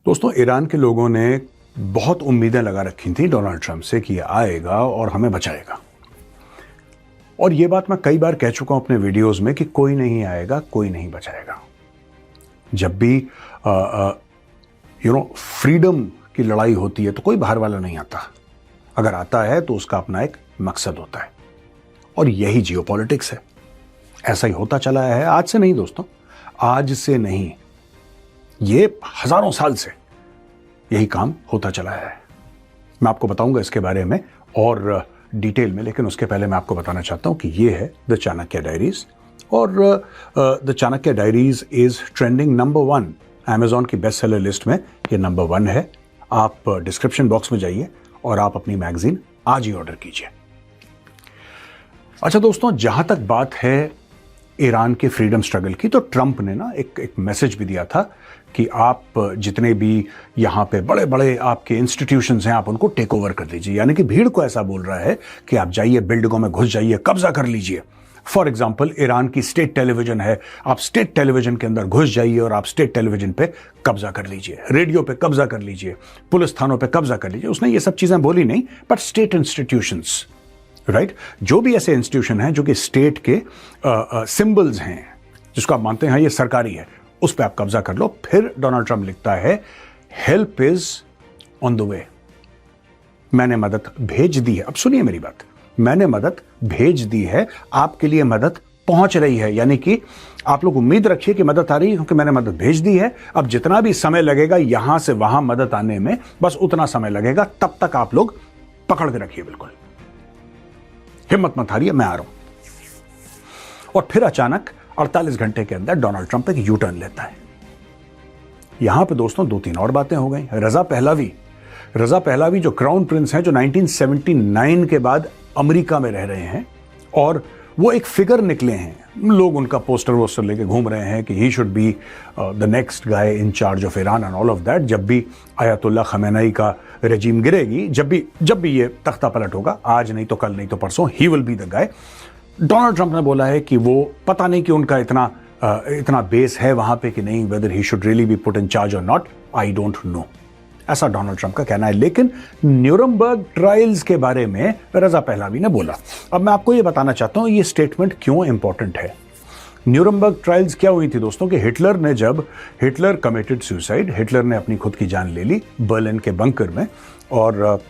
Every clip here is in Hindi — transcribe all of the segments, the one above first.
दोस्तों, ईरान के लोगों ने बहुत उम्मीदें लगा रखी थी डोनाल्ड ट्रंप से कि ये आएगा और हमें बचाएगा। और ये बात मैं कई बार कह चुका हूं अपने वीडियोस में कि कोई नहीं आएगा, कोई नहीं बचाएगा। जब भी फ्रीडम की लड़ाई होती है तो कोई बाहर वाला नहीं आता। अगर आता है तो उसका अपना एक मकसद होता है, और यही जियोपॉलिटिक्स है। ऐसा ही होता चला है, आज से नहीं दोस्तों, आज से नहीं, ये हजारों साल से यही काम होता चला है। मैं आपको बताऊंगा इसके बारे में और डिटेल में, लेकिन उसके पहले मैं आपको बताना चाहता हूं कि ये है द चाणक्य डायरीज, और the Chanakya diaries is trending number 1 Amazon की बेस्ट सेलर लिस्ट में। ये नंबर 1 है। आप डिस्क्रिप्शन बॉक्स में जाइए और आप अपनी मैगजीन आज ही ऑर्डर कीजिए। अच्छा दोस्तों, जहां तक बात है ईरान के फ्रीडम स्ट्रगल की, तो ट्रंप ने ना एक मैसेज भी दिया था कि आप जितने भी यहाँ पे बड़े बड़े आपके इंस्टीट्यूशंस हैं, आप उनको टेक ओवर कर लीजिए। यानी कि भीड़ को ऐसा बोल रहा है कि आप जाइए, बिल्डिंगों में घुस जाइए, कब्जा कर लीजिए। फॉर एग्जाम्पल, ईरान की स्टेट टेलीविजन है, आप स्टेट टेलीविजन के अंदर घुस जाइए और आप स्टेट टेलीविजन पे कब्जा कर लीजिए, रेडियो पे कब्जा कर लीजिए, पुलिस थानों पे कब्जा कर लीजिए। उसने ये सब चीजें बोली नहीं, बट स्टेट इंस्टीट्यूशंस, राइट, जो भी ऐसे इंस्टीट्यूशन हैं जो कि स्टेट के सिंबल्स हैं, जिसको आप मानते हैं ये सरकारी है, उस पर आप कब्जा कर लो। फिर डोनाल्ड ट्रंप लिखता है, help is on the way. मैंने मदद भेज दी है। अब सुनिए मेरी बात, मैंने मदद भेज दी है, आपके लिए मदद पहुंच रही है। यानी कि आप लोग उम्मीद रखिए कि मदद आ रही है, क्योंकि मैंने मदद भेज दी है। अब जितना भी समय लगेगा यहां से वहां मदद आने में, बस उतना समय लगेगा। तब तक आप लोग पकड़ के रखिए, बिल्कुल हिम्मत मत हारिए, मैं आ रहा हूं। और फिर अचानक 48 घंटे के अंदर डोनाल्ड ट्रंप एक यू टर्न लेता है। यहां पे दोस्तों 2-3 और बातें हो गई। रजा पहलावी जो क्राउन प्रिंस हैं, जो 1979 के बाद अमेरिका में रह रहे हैं, और वो एक फिगर निकले हैं। लोग उनका पोस्टर वोस्टर लेके घूम रहे हैं कि he should be the next guy in charge of Iran and all of that. जब भी आयतुल्लाह खमेनेई का रेजिम गिरेगी, जब भी ये तख्ता पलट होगा, आज नहीं तो कल नहीं तो परसों, he will be the guy. Donald Trump ने बोला है कि वो पता नहीं कि उनका इतना बेस है वहां पे कि नहीं, weather he should really be put in charge और नॉट, आई डोंट नो। ऐसा डोनाल्ड ट्रंप का कहना है। लेकिन न्यूरमबर्ग ट्रायल्स के बारे में रजा पहलावी ने बोला। अब मैं आपको ये बताना चाहता हूं ये स्टेटमेंट क्यों इंपॉर्टेंट है। न्यूरमबर्ग ट्रायल्स क्या हुई थी दोस्तों, कि हिटलर कमिटेड सुसाइड, हिटलर ने अपनी खुद की जान ले ली बर्लिन के बंकर में, और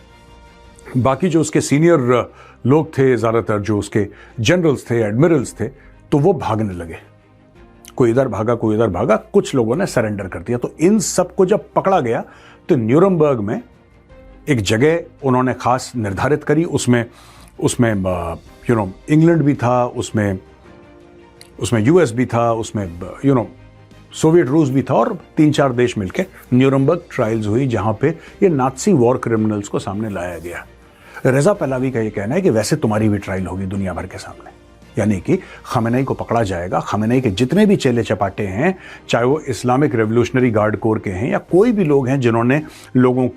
बाकी जो उसके सीनियर लोग थे, ज्यादातर जो उसके जनरल्स थे, एडमिरल्स थे, तो वो भागने लगे। कोई इधर भागा, कोई उधर भागा, कुछ लोगों ने सरेंडर कर दिया। तो इन सबको जब पकड़ा गया तो न्यूरमबर्ग में एक जगह उन्होंने खास निर्धारित करी। उसमें इंग्लैंड भी था, उसमें यूएस भी था, उसमें सोवियत रूस भी था, और 3-4 देश मिलकर न्यूरमबर्ग ट्रायल्स हुई, जहां पे ये नाज़ी वॉर क्रिमिनल्स को सामने लाया गया। रजा पहलावी का ये कहना है कि वैसे तुम्हारी भी ट्रायल होगी दुनिया भर के सामने। यानी कि खमेनेई को पकड़ा जाएगा। खमेनेई के जितने भी चेले चपाटे हैं, चाहे वो इस्लामिक रेवोल्यूशनरी गार्ड कोर के हैं या कोई भी लोग हैं जिन्होंने लोगों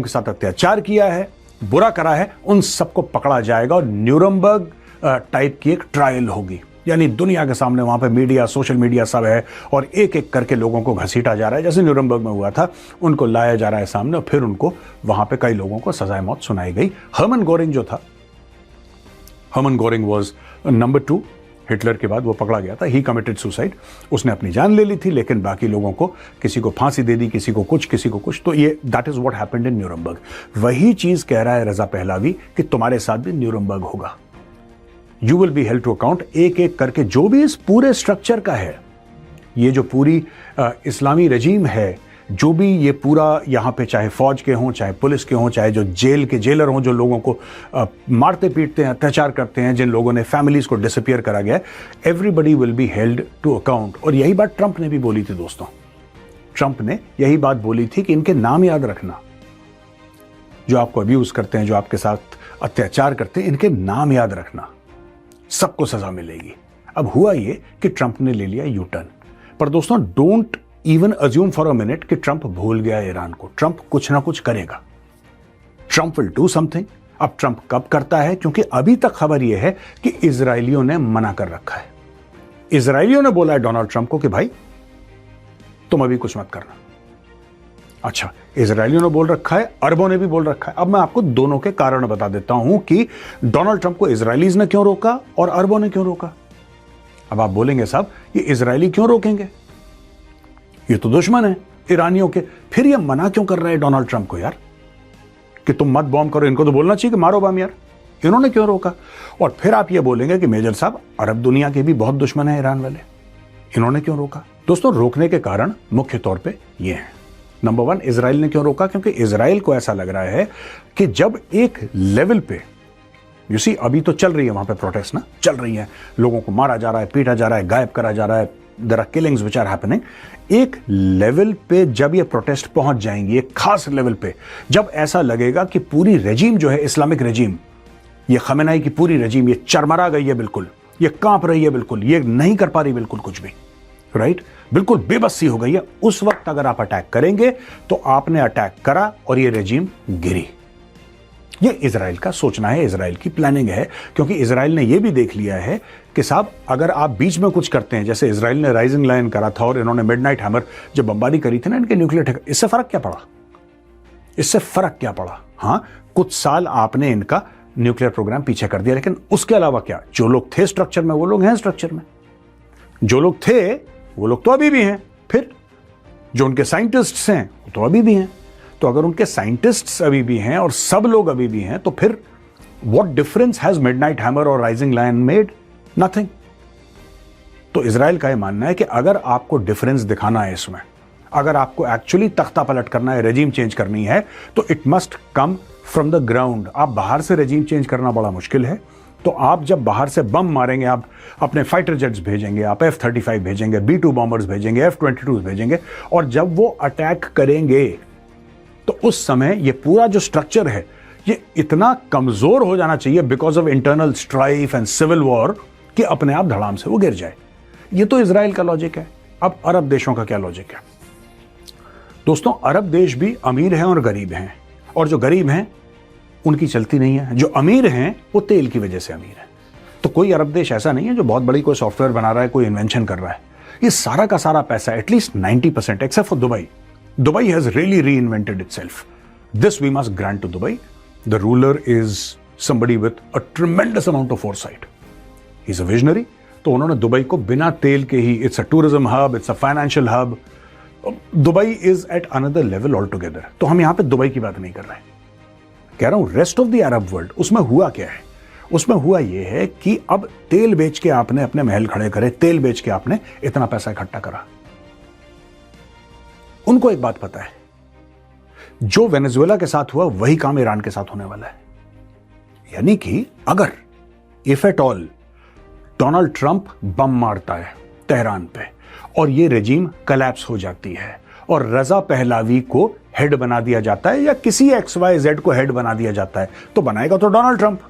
के साथ अत्याचार किया है, बुरा करा है, उन सबको पकड़ा जाएगा और न्यूरमबर्ग टाइप की एक ट्रायल होगी। यानी दुनिया के सामने वहां पे मीडिया, सोशल मीडिया सब है, और एक एक करके लोगों को घसीटा जा रहा है, जैसे न्यूरमबर्ग में हुआ था, उनको लाया जा रहा है सामने, और फिर उनको वहां पे कई लोगों को सजाए मौत सुनाई गई। हर्मन गोरिंग जो था, Hermann Goering was number 2। Hitler के बाद वो पकड़ा गया था। ही कमिटेड सुसाइड, उसने अपनी जान ले ली थी, लेकिन बाकी लोगों को, किसी को फांसी दे दी, किसी को कुछ। तो ये that is what happened in Nuremberg. वही चीज कह रहा है रजा पहलावी कि तुम्हारे साथ भी न्यूरमबर्ग होगा। You will be held to account. एक एक करके जो भी इस पूरे स्ट्रक्चर का है, ये जो पूरी इस्लामी रजीम है, जो भी ये पूरा यहाँ पे, चाहे फौज के हों, चाहे पुलिस के हों, चाहे जो जेल के जेलर हों, जो लोगों को मारते पीटते हैं, अत्याचार करते हैं, जिन लोगों ने फैमिलीज को डिसअपियर करा गया, everybody will be held to account. और यही बात ट्रंप ने भी बोली थी दोस्तों। ट्रंप ने यही बात बोली थी कि इनके नाम याद रखना, जो आपको अब्यूज करते हैं, जो आपके साथ अत्याचार करते हैं, इनके नाम याद रखना, सबको सजा मिलेगी। अब हुआ ये कि ट्रंप ने ले लिया यू टर्न। पर दोस्तों, don't even assume for a minute कि ट्रंप भूल गया ईरान को। ट्रंप कुछ ना कुछ करेगा। Trump will do something. अब ट्रंप कब करता है, क्योंकि अभी तक खबर यह है कि इजरायलियों ने मना कर रखा है। इजरायलियों ने बोला है डोनाल्ड ट्रंप को कि भाई तुम अभी कुछ मत करना, अच्छा, इजरायलियों ने बोल रखा है, अरबों ने भी बोल रखा है। अब मैं आपको दोनों के कारण बता देता हूं कि डोनाल्ड ट्रंप को इजरायलीज ने क्यों रोका और अरबों ने क्यों रोका। अब आप बोलेंगे साहब ये इजरायली क्यों रोकेंगे, ये तो दुश्मन है ईरानियों के, फिर ये मना क्यों कर रहे हैं डोनाल्ड ट्रंप को यार कि तुम मत बॉम्ब करो, इनको तो बोलना चाहिए कि मारो बम यार, इन्होंने क्यों रोका। और फिर आप ये बोलेंगे कि मेजर साहब अरब दुनिया के भी बहुत दुश्मन है ईरान वाले, इन्होंने क्यों रोका। दोस्तों रोकने के कारण मुख्य तौर पे ये हैं। नंबर 1, इजराइल ने क्यों रोका, क्योंकि इजराइल को ऐसा लग रहा है कि जब एक लेवल पे यू सी, अभी तो चल रही है वहां पे प्रोटेस्ट ना, चल रही है, लोगों को मारा जा रहा है, पीटा जा रहा है, गायब करा जा रहा है, there are killings which are happening. एक लेवल पे जब ये प्रोटेस्ट पहुंच जाएंगी, एक खास लेवल पे, जब ऐसा लगेगा कि पूरी रेजिम जो है इस्लामिक रेजिम, ये खमेनाई की पूरी रेजिम ये चरमरा गई है, बिल्कुल ये कांप रही है, बिल्कुल ये नहीं कर पा रही बिल्कुल कुछ भी, राइट, बिल्कुल बेबसी हो गई है, उस वक्त अगर आप अटैक करेंगे तो आपने अटैक करा और ये रेजिम गिरी। ये इजराइल का सोचना है, इजराइल की प्लानिंग है, क्योंकि इजराइल ने यह भी देख लिया है कि साहब अगर आप बीच में कुछ करते हैं, जैसे इजराइल ने राइजिंग लायन करा था और इन्होंने मिडनाइट हैमर जब बमबारी करी थी ना इनके न्यूक्लियर, इससे फर्क क्या पड़ा, इससे फर्क क्या पड़ा। हाँ, कुछ साल आपने इनका न्यूक्लियर प्रोग्राम पीछे कर दिया, लेकिन उसके अलावा क्या, जो लोग थे स्ट्रक्चर में वो लोग हैं स्ट्रक्चर में, जो लोग थे वो लोग तो अभी भी हैं, फिर जो उनके साइंटिस्ट्स हैं वो तो अभी भी हैं। तो अगर उनके साइंटिस्ट्स अभी भी हैं और सब लोग अभी भी हैं, तो फिर what difference has midnight hammer और राइजिंग लायन मेड, नथिंग। तो इजराइल का यह मानना है कि अगर आपको डिफरेंस दिखाना है इसमें, अगर आपको एक्चुअली तख्ता पलट करना है, रेजिम चेंज करनी है, तो it must come from the ground. आप बाहर से रेजिम चेंज करना बड़ा मुश्किल है, तो आप जब बाहर से बम मारेंगे, आप अपने फाइटर जेट्स भेजेंगे, आप F-35 भेजेंगे, B-2 बॉम्बर्स भेजेंगे, F-22 भेजेंगे, और जब वो अटैक करेंगे तो उस समय ये पूरा जो स्ट्रक्चर है ये इतना कमजोर हो जाना चाहिए because of internal strife and civil war कि अपने आप धड़ाम से वो गिर जाए। ये तो इजराइल का लॉजिक है। अब अरब देशों का क्या लॉजिक है दोस्तों। अरब देश भी अमीर हैं और गरीब हैं, और जो गरीब हैं उनकी चलती नहीं है, जो अमीर हैं वो तेल की वजह से अमीर है। तो कोई अरब देश ऐसा नहीं है जो बहुत बड़ी कोई सॉफ्टवेयर बना रहा है, कोई इन्वेंशन कर रहा है। ये सारा का सारा पैसा, at least 90%, except for Dubai, Dubai has really reinvented itself. This we must grant to Dubai. The ruler is somebody with a tremendous amount of foresight. He's a visionary. तो उन्होंने दुबई को बिना तेल के ही, it's a tourism hub, it's a financial hub. Dubai is at another level altogether. तो हम यहाँ पे दुबई की बात नहीं कर रहे हैं, कह रहा हूँ rest of the Arab world. उसमें हुआ क्या है, उसमें हुआ ये है कि अब तेल बेच के आपने अपने महल खड़े करे, तेल बेच के आपने इतना पैसा इकट्ठा करा। उनको एक बात पता है, जो वेनेजुएला के साथ हुआ वही काम ईरान के साथ होने वाला है। यानी कि अगर if at all Donald Trump bomb मारता है तेहरान पे और ये रेजिम कोलैप्स हो जाती है और रजा पहलावी को हेड बना दिया जाता है या किसी XYZ को हेड बना दिया जाता है, तो बनाएगा तो डोनाल्ड ट्रंप,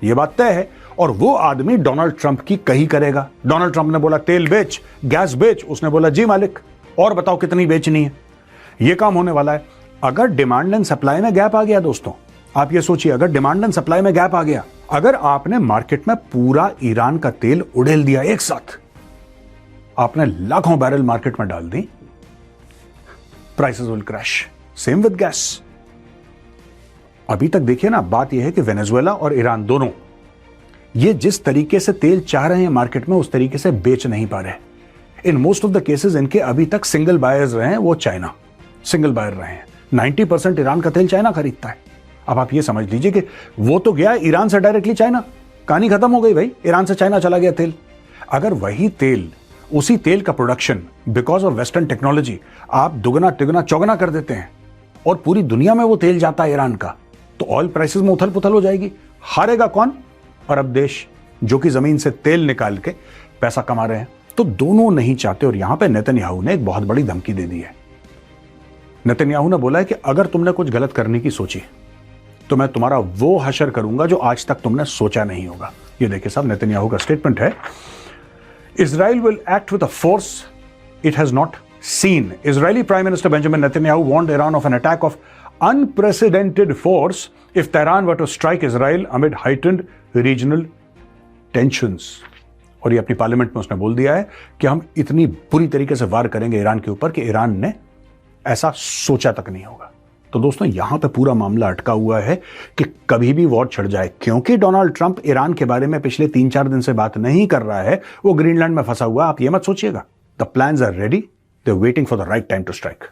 ये बात तय है। और वो आदमी डोनाल्ड ट्रंप की कही करेगा। डोनाल्ड ट्रंप ने बोला तेल बेच, गैस बेच, उसने बोला जी मालिक, और बताओ कितनी बेचनी है। यह काम होने वाला है। अगर डिमांड एंड सप्लाई में गैप आ गया दोस्तों, आप ये सोचिए, अगर डिमांड एंड सप्लाई में गैप आ गया, अगर आपने मार्केट में पूरा ईरान का तेल उड़ेल दिया एक साथ, आपने लाखों बैरल मार्केट में डाल दी, prices will crash. Same with gas. अभी तक देखिए ना, बात यह है कि वेनेजुएला और ईरान दोनों ये जिस तरीके से तेल चाह रहे हैं मार्केट में, उस तरीके से बेच नहीं पा रहे। In most of the cases इनके अभी तक सिंगल बायर्स रहे हैं, वो चाइना सिंगल बायर रहे हैं। 90% ईरान का तेल चाइना खरीदता है। अब आप ये समझ लीजिए कि वो तो गया ईरान से डायरेक्टली चाइना, कहानी खत्म हो गई भाई, ईरान से चाइना चला गया तेल। अगर वही तेल, उसी तेल का production because of western technology आप दुगना तिगुना चौगना कर देते हैं और पूरी दुनिया में वो तेल जाता है ईरान का, तो ऑयल प्राइसेस में उथल पुथल हो जाएगी। हारेगा कौन? अरब देश, जो कि जमीन से तेल निकाल के पैसा कमा रहे हैं। तो दोनों नहीं चाहते, और यहां पे नेतन्याहू ने एक बहुत बड़ी धमकी दे दी है। नेतन्याहू ने बोला है कि अगर तुमने कुछ गलत करने की सोची तो मैं तुम्हारा वो हशर करूंगा जो आज तक तुमने सोचा नहीं होगा। ये देखिए साहब, नेतन्याहू का स्टेटमेंट है, Israel will act with a force it has not seen. Israeli Prime Minister Benjamin Netanyahu warned Iran of an attack of unprecedented force if Tehran were to strike Israel amid heightened regional tensions. और ये अपनी पार्लियामेंट में उसने बोल दिया है कि हम इतनी बुरी तरीके से वार करेंगे ईरान के ऊपर कि ईरान ने ऐसा सोचा तक नहीं होगा। तो दोस्तों यहां पे पूरा मामला अटका हुआ है कि कभी भी वॉर छिड़ जाए, क्योंकि डोनाल्ड ट्रंप ईरान के बारे में पिछले 3-4 दिन से बात नहीं कर रहा है, वो ग्रीनलैंड में फंसा हुआ। आप ये मत सोचिएगा, the plans are ready, they are waiting for the right time to strike.